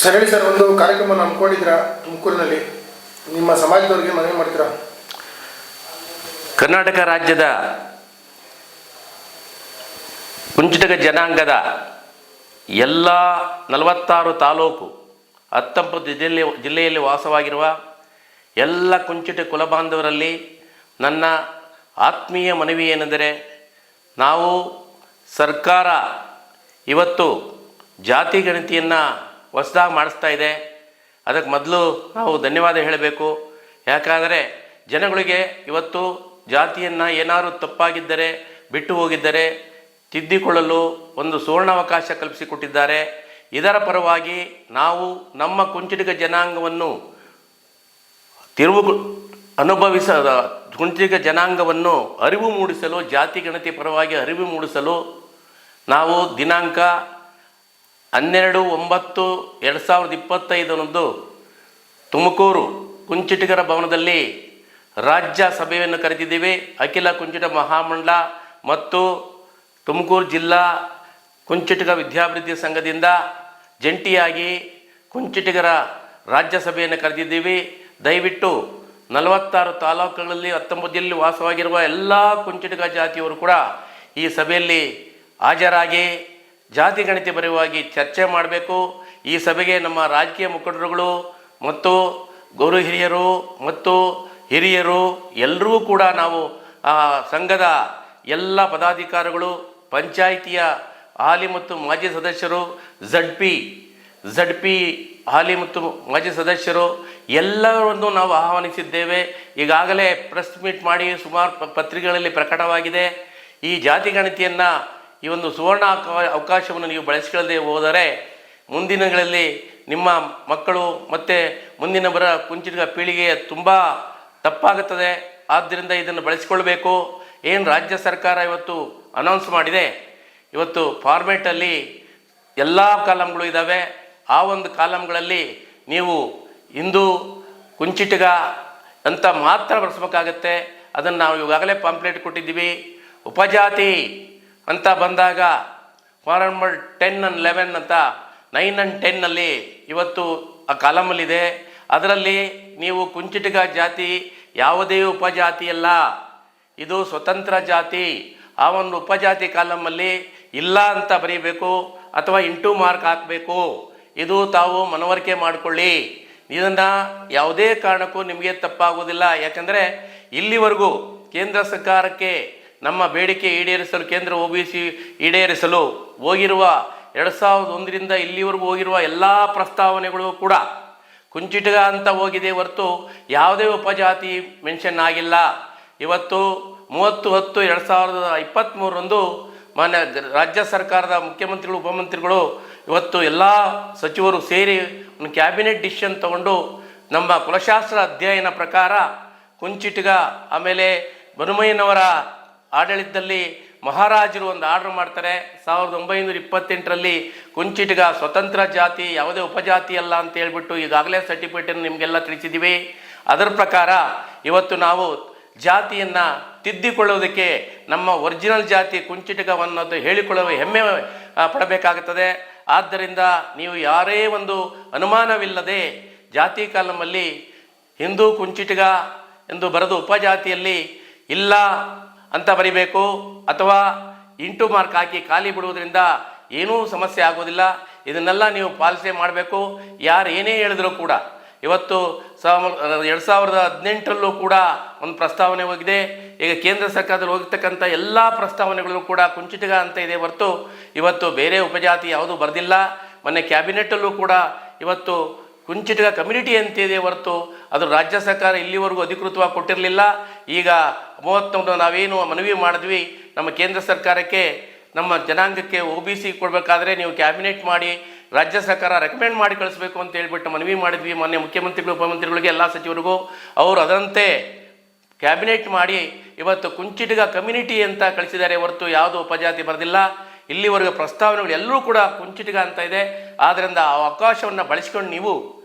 Sir ಹೇಳಿ sir, ಒಂದು ಕಾರ್ಯಕ್ರಮ ಹಮ್ಮಿಕೊಂಡಿದ್ದೀರಾ ತುಮಕೂರಿನಲ್ಲಿ, ನಿಮ್ಮ ಸಮಾಜದವ್ರಿಗೆ ಮನವಿ ಮಾಡ್ತೀರಾ? ಕರ್ನಾಟಕ ರಾಜ್ಯದ ಕುಂಚಿಟಿಗ ಜನಾಂಗದ ಎಲ್ಲ 46 ತಾಲೂಕು 19 ಜಿಲ್ಲೆಯಲ್ಲಿ ವಾಸವಾಗಿರುವ ಎಲ್ಲ ಕುಂಚಿಟ ಕುಲಬಾಂಧವರಲ್ಲಿ ನನ್ನ ಆತ್ಮೀಯ ಮನವಿ ಏನೆಂದರೆ, ನಾವು ಸರ್ಕಾರ ಇವತ್ತು ಜಾತಿ ಗಣತಿಯನ್ನು ಹೊಸದಾಗಿ ಮಾಡಿಸ್ತಾ ಇದೆ. ಅದಕ್ಕೆ ಮೊದಲು ನಾವು ಧನ್ಯವಾದ ಹೇಳಬೇಕು. ಯಾಕಂದರೆ ಜನಗಳಿಗೆ ಇವತ್ತು ಜಾತಿಯನ್ನು ಏನಾದರೂ ತಪ್ಪಾಗಿದ್ದರೆ, ಬಿಟ್ಟು ಹೋಗಿದ್ದರೆ ತಿದ್ದಿಕೊಳ್ಳಲು ಒಂದು ಸುವರ್ಣಾವಕಾಶ ಕಲ್ಪಿಸಿಕೊಟ್ಟಿದ್ದಾರೆ. ಇದರ ಪರವಾಗಿ ನಾವು ನಮ್ಮ ಕುಂಚಿಟಿಗ ಜನಾಂಗವನ್ನು ಕುಂಚಿಟಿಗ ಜನಾಂಗವನ್ನು ಅರಿವು ಮೂಡಿಸಲು, ಜಾತಿ ಗಣತಿ ಪರವಾಗಿ ಅರಿವು ಮೂಡಿಸಲು ನಾವು ದಿನಾಂಕ 12/9/2025 ತುಮಕೂರು ಕುಂಚಿಟಿಗರ ಭವನದಲ್ಲಿ ರಾಜ್ಯ ಸಭೆಯನ್ನು ಕರೆದಿದ್ದೀವಿ. ಅಖಿಲ ಕುಂಚಿಟ ಮಹಾಮಂಡಲ ಮತ್ತು ತುಮಕೂರು ಜಿಲ್ಲಾ ಕುಂಚಿಟಿಗ ವಿದ್ಯಾಭಿವೃದ್ಧಿ ಸಂಘದಿಂದ ಜಂಟಿಯಾಗಿ ಕುಂಚಿಟಿಗರ ರಾಜ್ಯ ಸಭೆಯನ್ನು ಕರೆದಿದ್ದೀವಿ. ದಯವಿಟ್ಟು 46 ತಾಲೂಕುಗಳಲ್ಲಿ 19 ಜಿಲ್ಲೆ ವಾಸವಾಗಿರುವ ಎಲ್ಲ ಕುಂಚಿಟಿಗ ಜಾತಿಯವರು ಕೂಡ ಈ ಸಭೆಯಲ್ಲಿ ಹಾಜರಾಗಿ ಜಾತಿ ಗಣತಿ ಬರೆಯುವಾಗಿ ಚರ್ಚೆ ಮಾಡಬೇಕು. ಈ ಸಭೆಗೆ ನಮ್ಮ ರಾಜಕೀಯ ಮುಖಂಡರುಗಳು ಮತ್ತು ಗೌರವ ಹಿರಿಯರು ಮತ್ತು ಹಿರಿಯರು ಎಲ್ಲರೂ ಕೂಡ ನಾವು ಸಂಘದ ಎಲ್ಲ ಪದಾಧಿಕಾರಿಗಳು, ಪಂಚಾಯಿತಿಯ ಹಾಲಿ ಮತ್ತು ಮಾಜಿ ಸದಸ್ಯರು, ಝಡ್ ಪಿ ಹಾಲಿ ಮತ್ತು ಮಾಜಿ ಸದಸ್ಯರು ಎಲ್ಲರನ್ನು ನಾವು ಆಹ್ವಾನಿಸಿದ್ದೇವೆ. ಈಗಾಗಲೇ ಪ್ರೆಸ್ ಮೀಟ್ ಮಾಡಿ ಸುಮಾರು ಪತ್ರಿಕೆಗಳಲ್ಲಿ ಪ್ರಕಟವಾಗಿದೆ. ಈ ಜಾತಿ ಗಣತಿಯನ್ನು ಈ ಒಂದು ಸುವರ್ಣ ಅವಕಾಶವನ್ನು ನೀವು ಬಳಸಿಕೊಳ್ಳದೆ ಹೋದರೆ ಮುಂದಿನಗಳಲ್ಲಿ ನಿಮ್ಮ ಮಕ್ಕಳು ಮತ್ತು ಮುಂದಿನ ಕುಂಚಿಟಿಗ ಪೀಳಿಗೆಯ ತುಂಬ ತಪ್ಪಾಗುತ್ತದೆ. ಆದ್ದರಿಂದ ಇದನ್ನು ಬಳಸಿಕೊಳ್ಬೇಕು. ಏನು ರಾಜ್ಯ ಸರ್ಕಾರ ಇವತ್ತು ಅನೌನ್ಸ್ ಮಾಡಿದೆ, ಇವತ್ತು ಫಾರ್ಮೇಟಲ್ಲಿ ಎಲ್ಲ ಕಾಲಮ್ಗಳು ಇದ್ದಾವೆ. ಆ ಒಂದು ಕಾಲಮ್ಗಳಲ್ಲಿ ನೀವು ಹಿಂದೂ ಕುಂಚಿಟಿಗ ಅಂತ ಮಾತ್ರ ಬಳಸಬೇಕಾಗತ್ತೆ. ಅದನ್ನು ನಾವು ಈಗಾಗಲೇ ಪಾಂಪ್ಲೆಟ್ ಕೊಟ್ಟಿದ್ದೀವಿ. ಉಪಜಾತಿ ಅಂತ ಬಂದಾಗ ಫಾರ್ಮ್ ನಂಬರ್ 10 and 11 ಅಂತ 9 and 10 ಇವತ್ತು ಆ ಕಾಲಮಲ್ಲಿದೆ. ಅದರಲ್ಲಿ ನೀವು ಕುಂಚಿಟಿಗ ಜಾತಿ ಯಾವುದೇ ಉಪಜಾತಿ ಅಲ್ಲ, ಇದು ಸ್ವತಂತ್ರ ಜಾತಿ. ಆ ಒಂದು ಉಪಜಾತಿ ಕಾಲಮಲ್ಲಿ ಇಲ್ಲ ಅಂತ ಬರೀಬೇಕು ಅಥವಾ ಇಂಟು ಮಾರ್ಕ್ ಹಾಕಬೇಕು. ಇದು ತಾವು ಮನವರಿಕೆ ಮಾಡಿಕೊಳ್ಳಿ. ಇದನ್ನು ಯಾವುದೇ ಕಾರಣಕ್ಕೂ ನಿಮಗೆ ತಪ್ಪಾಗುವುದಿಲ್ಲ. ಯಾಕಂದರೆ ಇಲ್ಲಿವರೆಗೂ ಕೇಂದ್ರ ಸರ್ಕಾರಕ್ಕೆ ನಮ್ಮ ಬೇಡಿಕೆ ಈಡೇರಿಸಲು, ಕೇಂದ್ರ OBC ಈಡೇರಿಸಲು ಹೋಗಿರುವ 2001ರಿಂದ ಇಲ್ಲಿವರೆಗೂ ಹೋಗಿರುವ ಎಲ್ಲ ಪ್ರಸ್ತಾವನೆಗಳು ಕೂಡ ಕುಂಚಿಟಿಗ ಅಂತ ಹೋಗಿದೆ ಹೊರತು ಯಾವುದೇ ಉಪಜಾತಿ ಮೆನ್ಷನ್ ಆಗಿಲ್ಲ. ಇವತ್ತು 30/10/2023 ಮಾನ್ಯ ರಾಜ್ಯ ಸರ್ಕಾರದ ಮುಖ್ಯಮಂತ್ರಿಗಳು, ಉಪಮಂತ್ರಿಗಳು ಇವತ್ತು ಎಲ್ಲ ಸಚಿವರು ಸೇರಿ ಒಂದು ಕ್ಯಾಬಿನೆಟ್ ಡಿಸಿಷನ್ ತಗೊಂಡು ನಮ್ಮ ಕುಲಶಾಸ್ತ್ರ ಅಧ್ಯಯನ ಪ್ರಕಾರ ಕುಂಚಿಟಿಗ, ಆಮೇಲೆ ಬನುಮಯ್ಯನವರ ಆಡಳಿತದಲ್ಲಿ ಮಹಾರಾಜರು ಒಂದು ಆರ್ಡರ್ ಮಾಡ್ತಾರೆ 1928 ಕುಂಚಿಟಿಗ ಸ್ವತಂತ್ರ ಜಾತಿ, ಯಾವುದೇ ಉಪಜಾತಿ ಅಲ್ಲ ಅಂತ ಹೇಳ್ಬಿಟ್ಟು ಈಗಾಗಲೇ ಸರ್ಟಿಫಿಕೇಟನ್ನು ನಿಮಗೆಲ್ಲ ತಿಳಿಸಿದ್ದೀವಿ. ಅದರ ಪ್ರಕಾರ ಇವತ್ತು ನಾವು ಜಾತಿಯನ್ನು ತಿದ್ದಿಕೊಳ್ಳೋದಕ್ಕೆ ನಮ್ಮ ಒರಿಜಿನಲ್ ಜಾತಿ ಕುಂಚಿಟಿಗವನ್ನೋದು ಹೇಳಿಕೊಳ್ಳುವ ಹೆಮ್ಮೆ ಪಡಬೇಕಾಗುತ್ತದೆ. ಆದ್ದರಿಂದ ನೀವು ಯಾರೇ ಒಂದು ಅನುಮಾನವಿಲ್ಲದೆ ಜಾತಿ ಕಾಲಮಲ್ಲಿ ಹಿಂದೂ ಕುಂಚಿಟಿಗ ಎಂದು ಬರೆದು ಉಪಜಾತಿಯಲ್ಲಿ ಇಲ್ಲ ಅಂತ ಬರಿಬೇಕು ಅಥವಾ ಇಂಟು ಮಾರ್ಕ್ ಹಾಕಿ ಖಾಲಿ ಬಿಡುವುದರಿಂದ ಏನೂ ಸಮಸ್ಯೆ ಆಗೋದಿಲ್ಲ. ಇದನ್ನೆಲ್ಲ ನೀವು ಪಾಲಿಸೆ ಮಾಡಬೇಕು. ಯಾರು ಏನೇ ಹೇಳಿದ್ರು ಕೂಡ ಇವತ್ತು 2018 ಕೂಡ ಒಂದು ಪ್ರಸ್ತಾವನೆ ಹೋಗಿದೆ. ಈಗ ಕೇಂದ್ರ ಸರ್ಕಾರದಲ್ಲಿ ಹೋಗಿರ್ತಕ್ಕಂಥ ಎಲ್ಲ ಪ್ರಸ್ತಾವನೆಗಳು ಕೂಡ ಕುಂಚಿಟಿಗ ಅಂತ ಇದೆ ಹೊರತು ಇವತ್ತು ಬೇರೆ ಉಪಜಾತಿ ಯಾವುದೂ ಬರೆದಿಲ್ಲ. ಮೊನ್ನೆ ಕ್ಯಾಬಿನೆಟ್ಟಲ್ಲೂ ಕೂಡ ಇವತ್ತು ಕುಂಚಿಟಿಗ ಕಮ್ಯುನಿಟಿ ಅಂತಿದೆ ಹೊರತು ಅದು ರಾಜ್ಯ ಸರ್ಕಾರ ಇಲ್ಲಿವರೆಗೂ ಅಧಿಕೃತವಾಗಿ ಕೊಟ್ಟಿರಲಿಲ್ಲ. ಈಗ 31 ನಾವೇನು ಮನವಿ ಮಾಡಿದ್ವಿ ನಮ್ಮ ಕೇಂದ್ರ ಸರ್ಕಾರಕ್ಕೆ, ನಮ್ಮ ಜನಾಂಗಕ್ಕೆ OBC ಕೊಡಬೇಕಾದ್ರೆ ನೀವು ಕ್ಯಾಬಿನೆಟ್ ಮಾಡಿ ರಾಜ್ಯ ಸರ್ಕಾರ ರೆಕಮೆಂಡ್ ಮಾಡಿ ಕಳಿಸ್ಬೇಕು ಅಂತ ಹೇಳ್ಬಿಟ್ಟು ಮನವಿ ಮಾಡಿದ್ವಿ ಮಾನ್ಯ ಮುಖ್ಯಮಂತ್ರಿಗಳು, ಉಪಮಂತ್ರಿಗಳಿಗೆ, ಎಲ್ಲ ಸಚಿವರಿಗೂ. ಅವರು ಅದರಂತೆ ಕ್ಯಾಬಿನೆಟ್ ಮಾಡಿ ಇವತ್ತು ಕುಂಚಿಟಿಗ ಕಮ್ಯುನಿಟಿ ಅಂತ ಕಳಿಸಿದ್ದಾರೆ ಹೊರತು ಯಾವುದು ಉಪಜಾತಿ ಬರೆದಿಲ್ಲ. ಇಲ್ಲಿವರೆಗೂ ಪ್ರಸ್ತಾವನೆಗಳು ಎಲ್ಲರೂ ಕೂಡ ಕುಂಚಿಟಿಗ ಅಂತ ಇದೆ. ಆದ್ದರಿಂದ ಆ ಅವಕಾಶವನ್ನು ಬಳಸ್ಕೊಂಡು ನೀವು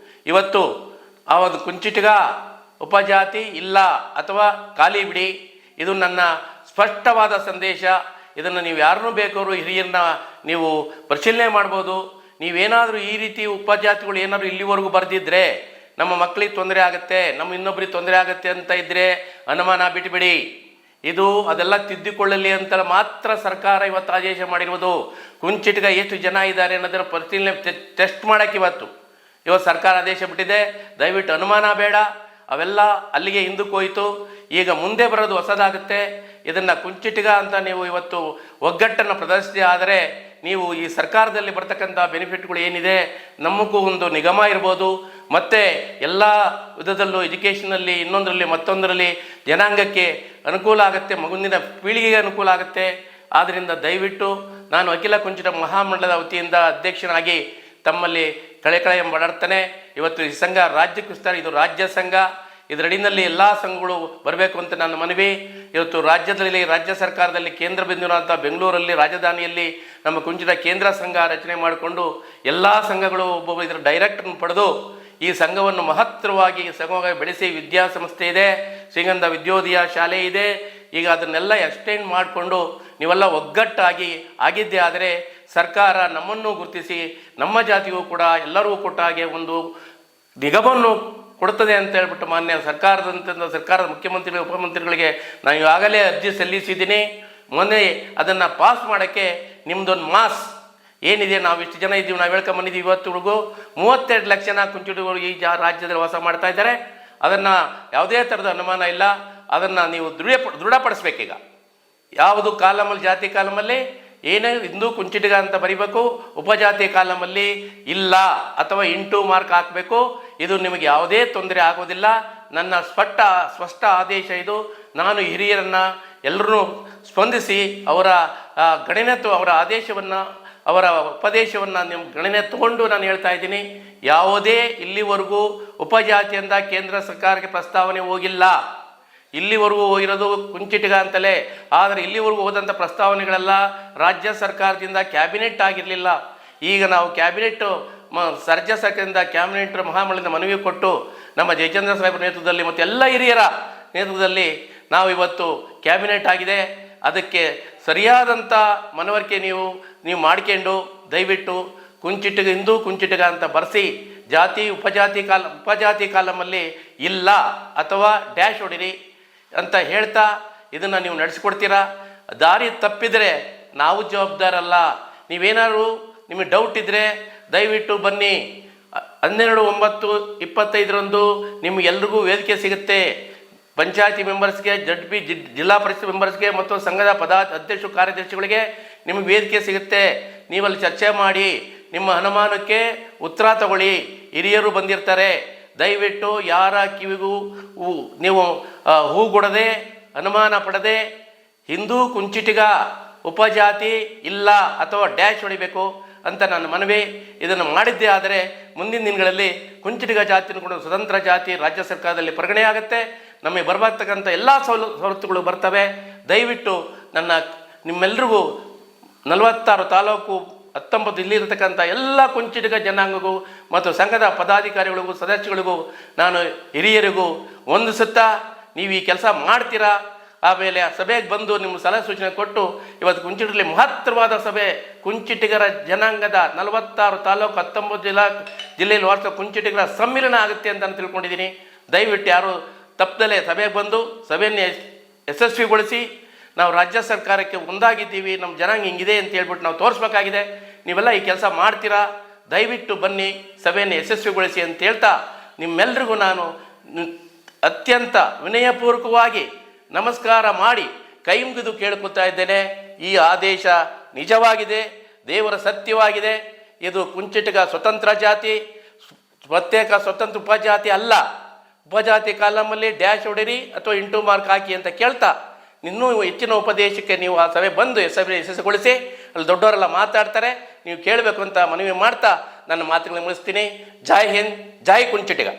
ಇವತ್ತು ಆ ಒಂದು ಕುಂಚಿಟಿಗ ಉಪಜಾತಿ ಇಲ್ಲ ಅಥವಾ ಖಾಲಿ ಬಿಡಿ. ಇದು ನನ್ನ ಸ್ಪಷ್ಟವಾದ ಸಂದೇಶ. ಇದನ್ನು ನೀವು ಯಾರನ್ನೂ ಬೇಕಾದ್ರೂ ಹಿರಿಯರನ್ನ ನೀವು ಪರಿಶೀಲನೆ ಮಾಡ್ಬೋದು. ನೀವೇನಾದರೂ ಈ ರೀತಿ ಉಪಜಾತಿಗಳು ಏನಾದರೂ ಇಲ್ಲಿವರೆಗೂ ಬರೆದಿದ್ರೆ ನಮ್ಮ ಮಕ್ಕಳಿಗೆ ತೊಂದರೆ ಆಗುತ್ತೆ, ನಮ್ಮ ಇನ್ನೊಬ್ಬರಿಗೆ ತೊಂದರೆ ಆಗುತ್ತೆ ಅಂತ ಇದ್ದರೆ ಅನುಮಾನ ಬಿಟ್ಟುಬಿಡಿ. ಇದು ಅದೆಲ್ಲ ತಿದ್ದಿಕೊಳ್ಳಲಿ ಅಂತ ಮಾತ್ರ ಸರ್ಕಾರ ಇವತ್ತು ಆದೇಶ ಮಾಡಿರುವುದು. ಕುಂಚಿಟಿಗ ಎಷ್ಟು ಜನ ಇದ್ದಾರೆ ಅನ್ನೋದನ್ನು ಪರಿಶೀಲನೆ ಟೆಸ್ಟ್ ಮಾಡೋಕ್ಕೆ ಇವತ್ತು ಸರ್ಕಾರ ಆದೇಶ ಬಿಟ್ಟಿದೆ. ದಯವಿಟ್ಟು ಅನುಮಾನ ಬೇಡ, ಅವೆಲ್ಲ ಅಲ್ಲಿಗೆ ಹಿಂದಕ್ಕೆ ಹೋಯಿತು. ಈಗ ಮುಂದೆ ಬರೋದು ಹೊಸದಾಗುತ್ತೆ. ಇದನ್ನು ಕುಂಚಿಟಿಗ ಅಂತ ನೀವು ಇವತ್ತು ಒಗ್ಗಟ್ಟನ್ನು ಪ್ರದರ್ಶಿಸಿ ಆದರೆ ನೀವು ಈ ಸರ್ಕಾರದಲ್ಲಿ ಬರ್ತಕ್ಕಂಥ ಬೆನಿಫಿಟ್ಗಳು ಏನಿದೆ, ನಮಗೂ ಒಂದು ನಿಗಮ ಇರ್ಬೋದು, ಮತ್ತು ಎಲ್ಲ ವಿಧದಲ್ಲೂ ಎಜುಕೇಷನಲ್ಲಿ ಇನ್ನೊಂದರಲ್ಲಿ ಮತ್ತೊಂದರಲ್ಲಿ ಜನಾಂಗಕ್ಕೆ ಅನುಕೂಲ ಆಗುತ್ತೆ, ಮುಂದಿನ ಪೀಳಿಗೆಗೆ ಅನುಕೂಲ ಆಗುತ್ತೆ. ಆದ್ದರಿಂದ ದಯವಿಟ್ಟು ನಾನು ಅಖಿಲ ಕುಂಚಿಟ ಮಹಾಮಂಡಲದ ವತಿಯಿಂದ ಅಧ್ಯಕ್ಷನಾಗಿ ತಮ್ಮಲ್ಲಿ ಕಳೆ ಮಾಡಾಡ್ತಾನೆ. ಇವತ್ತು ಈ ಸಂಘ ರಾಜ್ಯಕ್ಕೆ ವಿಸ್ತಾರ, ಇದು ರಾಜ್ಯ ಸಂಘ, ಇದರಡಿನಲ್ಲಿ ಎಲ್ಲ ಸಂಘಗಳು ಬರಬೇಕು ಅಂತ ನನ್ನ ಮನವಿ. ಇವತ್ತು ರಾಜ್ಯದಲ್ಲಿ ರಾಜ್ಯ ಸರ್ಕಾರದಲ್ಲಿ ಕೇಂದ್ರ ಬಿಂದುವಿನಂಥ ಬೆಂಗಳೂರಲ್ಲಿ ರಾಜಧಾನಿಯಲ್ಲಿ ನಮ್ಮ ಕುಂಚಿಟ ಕೇಂದ್ರ ಸಂಘ ರಚನೆ ಮಾಡಿಕೊಂಡು ಎಲ್ಲ ಸಂಘಗಳು ಒಬ್ಬೊಬ್ಬ ಇದರ ಡೈರೆಕ್ಟರ್ನ ಪಡೆದು ಈ ಸಂಘವನ್ನು ಮಹತ್ತರವಾಗಿ ಸಂಘವಾಗಿ ಬೆಳೆಸಿ ವಿದ್ಯಾಸಂಸ್ಥೆ ಇದೆ, ಶ್ರೀಗಂಧ ವಿದ್ಯೋದಯ ಶಾಲೆ ಇದೆ. ಈಗ ಅದನ್ನೆಲ್ಲ ಎಕ್ಸ್ಟೆಂಡ್ ಮಾಡಿಕೊಂಡು ನೀವೆಲ್ಲ ಒಗ್ಗಟ್ಟಾಗಿ ಆಗಿದ್ದೇ ಆದರೆ ಸರ್ಕಾರ ನಮ್ಮನ್ನು ಗುರುತಿಸಿ ನಮ್ಮ ಜಾತಿಗೂ ಕೂಡ ಎಲ್ಲರಿಗೂ ಕೊಟ್ಟ ಹಾಗೆ ಒಂದು ನಿಗಮವನ್ನು ಕೊಡ್ತದೆ ಅಂತ ಹೇಳ್ಬಿಟ್ಟು ಮಾನ್ಯ ಸರ್ಕಾರದ ಮುಖ್ಯಮಂತ್ರಿಗಳು ಉಪಮಂತ್ರಿಗಳಿಗೆ ನಾನು ಈಗಾಗಲೇ ಅರ್ಜಿ ಸಲ್ಲಿಸಿದ್ದೀನಿ. ಮೊನ್ನೆ ಅದನ್ನು ಪಾಸ್ ಮಾಡೋಕ್ಕೆ ನಿಮ್ಮದೊಂದು ಮಾಸ್ ಏನಿದೆ, ನಾವು ಇಷ್ಟು ಜನ ಇದ್ದೀವಿ, ನಾವು ಹೇಳ್ಕೊಂಬಂದಿದ್ದೀವಿ. ಇವತ್ತಿಗೂ 32 ಲಕ್ಷ ಜನ ಕುಂಚಿಟಿಗರು ಈ ರಾಜ್ಯದಲ್ಲಿ ವಾಸ ಮಾಡ್ತಾ ಇದ್ದಾರೆ. ಅದನ್ನು ಯಾವುದೇ ಥರದ ಅನುಮಾನ ಇಲ್ಲ. ಅದನ್ನು ನೀವು ದೃಢಪಡಿಸ್ಬೇಕೀಗ. ಯಾವುದು ಕಾಲಮಲ್ಲಿ ಜಾತಿ ಕಾಲಮಲ್ಲಿ ಏನೇ ಹಿಂದೂ ಕುಂಚಿಟಿಗ ಅಂತ ಬರಿಬೇಕು, ಉಪಜಾತಿ ಕಾಲಮಲ್ಲಿ ಇಲ್ಲ ಅಥವಾ ಇಂಟು ಮಾರ್ಕ್ ಹಾಕಬೇಕು. ಇದು ನಿಮಗೆ ಯಾವುದೇ ತೊಂದರೆ ಆಗೋದಿಲ್ಲ. ನನ್ನ ಸ್ಪಷ್ಟ ಆದೇಶ ಇದು. ನಾನು ಹಿರಿಯರನ್ನು ಎಲ್ಲರೂ ಸ್ಪಂದಿಸಿ ಅವರ ಗಣನೆತ್ವ, ಅವರ ಆದೇಶವನ್ನು, ಅವರ ಉಪದೇಶವನ್ನು ನಿಮ್ಮ ಗಣನೆ ತಗೊಂಡು ನಾನು ಹೇಳ್ತಾ ಇದ್ದೀನಿ. ಯಾವುದೇ ಇಲ್ಲಿವರೆಗೂ ಉಪಜಾತಿಯಿಂದ ಕೇಂದ್ರ ಸರ್ಕಾರಕ್ಕೆ ಪ್ರಸ್ತಾವನೆ ಹೋಗಿಲ್ಲ. ಇಲ್ಲಿವರೆಗೂ ಹೋಗಿರೋದು ಕುಂಚಿಟಿಗ ಅಂತಲೇ. ಆದರೆ ಇಲ್ಲಿವರೆಗೂ ಹೋದಂಥ ಪ್ರಸ್ತಾವನೆಗಳೆಲ್ಲ ರಾಜ್ಯ ಸರ್ಕಾರದಿಂದ ಕ್ಯಾಬಿನೆಟ್ ಆಗಿರಲಿಲ್ಲ. ಈಗ ನಾವು ಕ್ಯಾಬಿನೆಟ್ಟು ರಾಜ್ಯ ಸರ್ಕಾರದಿಂದ ಕ್ಯಾಬಿನೆಟ್ ಮಹಾಮಂಡಲದ ಮನವಿ ಕೊಟ್ಟು ನಮ್ಮ ಜಯಚಂದ್ರ ಸಾಹೇಬರ ನೇತೃತ್ವದಲ್ಲಿ ಮತ್ತು ಎಲ್ಲ ಹಿರಿಯರ ನೇತೃತ್ವದಲ್ಲಿ ನಾವು ಇವತ್ತು ಕ್ಯಾಬಿನೆಟ್ ಆಗಿದೆ. ಅದಕ್ಕೆ ಸರಿಯಾದಂಥ ಮನವರಿಕೆ ನೀವು ಮಾಡ್ಕೊಂಡು ದಯವಿಟ್ಟು ಕುಂಚಿಟಿಗ ಹಿಂದೂ ಕುಂಚಿಟಿಗ ಅಂತ ಬರೆಸಿ ಉಪಜಾತಿ ಕಾಲಮಲ್ಲಿ ಇಲ್ಲ ಅಥವಾ ಡ್ಯಾಶ್ ಹೊಡಿರಿ ಅಂತ ಹೇಳ್ತಾ ಇದನ್ನು ನೀವು ನಡೆಸ್ಕೊಡ್ತೀರಾ. ದಾರಿ ತಪ್ಪಿದರೆ ನಾವು ಜವಾಬ್ದಾರಲ್ಲ. ನೀವೇನಾದ್ರು ನಿಮಗೆ ಡೌಟ್ ಇದ್ದರೆ ದಯವಿಟ್ಟು ಬನ್ನಿ. 12/9/25 ನಿಮಗೆಲ್ರಿಗೂ ವೇದಿಕೆ ಸಿಗುತ್ತೆ. ಪಂಚಾಯತಿ ಮೆಂಬರ್ಸ್ಗೆ, ಜಿಲ್ಲಾ ಪರಿಷತ್ ಮೆಂಬರ್ಸ್ಗೆ ಮತ್ತು ಸಂಘದ ಅಧ್ಯಕ್ಷ ಕಾರ್ಯದರ್ಶಿಗಳಿಗೆ ನಿಮಗೆ ವೇದಿಕೆ ಸಿಗುತ್ತೆ. ನೀವಲ್ಲಿ ಚರ್ಚೆ ಮಾಡಿ ನಿಮ್ಮ ಅನುಮಾನಕ್ಕೆ ಉತ್ತರ ತಗೊಳ್ಳಿ. ಹಿರಿಯರು ಬಂದಿರ್ತಾರೆ. ದಯವಿಟ್ಟು ಯಾರ ಕಿವಿಗೂ ನೀವು ಹೂಗೊಡದೆ, ಅನುಮಾನ ಪಡದೆ ಹಿಂದೂ ಕುಂಚಿಟಿಗ ಉಪಜಾತಿ ಇಲ್ಲ ಅಥವಾ ಡ್ಯಾಶ್ ಹೊಡಿಬೇಕು ಅಂತ ನನ್ನ ಮನವಿ. ಇದನ್ನು ಮಾಡಿದ್ದೇ ಆದರೆ ಮುಂದಿನ ದಿನಗಳಲ್ಲಿ ಕುಂಚಿಟಿಗ ಜಾತಿಯನ್ನು ಕೂಡ ಸ್ವತಂತ್ರ ಜಾತಿ ರಾಜ್ಯ ಸರ್ಕಾರದಲ್ಲಿ ಪರಿಗಣನೆ ಆಗುತ್ತೆ. ನಮಗೆ ಬರಬರ್ತಕ್ಕಂಥ ಎಲ್ಲ ಸವಲತ್ತುಗಳು ಬರ್ತವೆ. ದಯವಿಟ್ಟು ನಿಮ್ಮೆಲ್ಲರಿಗೂ 46 ತಾಲೂಕು 19 ಇಲ್ಲಿರತಕ್ಕಂಥ ಎಲ್ಲ ಕುಂಚಿಟಿಗ ಜನಾಂಗಗೂ ಮತ್ತು ಸಂಘದ ಪದಾಧಿಕಾರಿಗಳಿಗೂ ಸದಸ್ಯಗಳಿಗೂ ನಾನು ಹಿರಿಯರಿಗೂ ವಂದಿಸುತ್ತಾ ನೀವು ಈ ಕೆಲಸ ಮಾಡ್ತೀರಾ. ಆಮೇಲೆ ಆ ಸಭೆಗೆ ಬಂದು ನಿಮ್ಮ ಸಲಹೆ ಸೂಚನೆ ಕೊಟ್ಟು ಇವತ್ತು ಕುಂಚಿಟಿಗರಲ್ಲಿ ಮಹತ್ತರವಾದ ಸಭೆ, ಕುಂಚಿಟಿಗರ ಜನಾಂಗದ 46 ತಾಲೂಕು 19 ಜಿಲ್ಲೆಯಲ್ಲಿ ವಾಸ ಕುಂಚಿಟಿಗರ ಸಮ್ಮಿಲನ ಆಗುತ್ತೆ ಅಂತ ನಾನು ತಿಳ್ಕೊಂಡಿದ್ದೀನಿ. ದಯವಿಟ್ಟು ಯಾರು ತಪ್ಪದಲ್ಲೇ ಸಭೆಗೆ ಬಂದು ಸಭೆಯನ್ನು ಯಶಸ್ವಿಗೊಳಿಸಿ ನಾವು ರಾಜ್ಯ ಸರ್ಕಾರಕ್ಕೆ ಒಂದಾಗಿದ್ದೀವಿ, ನಮ್ಮ ಜನಾಂಗ ಹಿಂಗಿದೆ ಅಂತ ಹೇಳ್ಬಿಟ್ಟು ನಾವು ತೋರಿಸ್ಬೇಕಾಗಿದೆ. ನೀವೆಲ್ಲ ಈ ಕೆಲಸ ಮಾಡ್ತೀರಾ. ದಯವಿಟ್ಟು ಬನ್ನಿ, ಸಭೆಯನ್ನು ಯಶಸ್ವಿಗೊಳಿಸಿ ಅಂತ ಹೇಳ್ತಾ ನಿಮ್ಮೆಲ್ರಿಗೂ ನಾನು ಅತ್ಯಂತ ವಿನಯಪೂರ್ವಕವಾಗಿ ನಮಸ್ಕಾರ ಮಾಡಿ ಕೈ ಮುಗಿದು ಕೇಳ್ಕೊತಾ ಇದ್ದೇನೆ. ಈ ಆದೇಶ ನಿಜವಾಗಿದೆ, ದೇವರ ಸತ್ಯವಾಗಿದೆ. ಇದು ಕುಂಚಿಟಿಗ ಸ್ವತಂತ್ರ ಜಾತಿ, ಪ್ರತ್ಯೇಕ ಸ್ವತಂತ್ರ ಉಪಜಾತಿ ಅಲ್ಲ. ಉಪಜಾತಿ ಕಾಲಮಲ್ಲಿ ಡ್ಯಾಶ್ ಹೊಡಿರಿ ಅಥವಾ ಇಂಟು ಮಾರ್ಕ್ ಹಾಕಿ ಅಂತ ಕೇಳ್ತಾ ಇನ್ನೂ ಹೆಚ್ಚಿನ ಉಪದೇಶಕ್ಕೆ ನೀವು ಆ ಸಭೆ ಬಂದು ಸಭೆ ಯಶಸ್ವಿಗೊಳಿಸಿ. ಅಲ್ಲಿ ದೊಡ್ಡವರೆಲ್ಲ ಮಾತಾಡ್ತಾರೆ, ನೀವು ಕೇಳಬೇಕು ಅಂತ ಮನವಿ ಮಾಡ್ತಾ ನನ್ನ ಮಾತುಗಳನ್ನು ಮುಗಿಸ್ತೀನಿ. ಜೈ ಹಿಂದ್, ಜೈ ಕುಂಚಿಟಿಗ.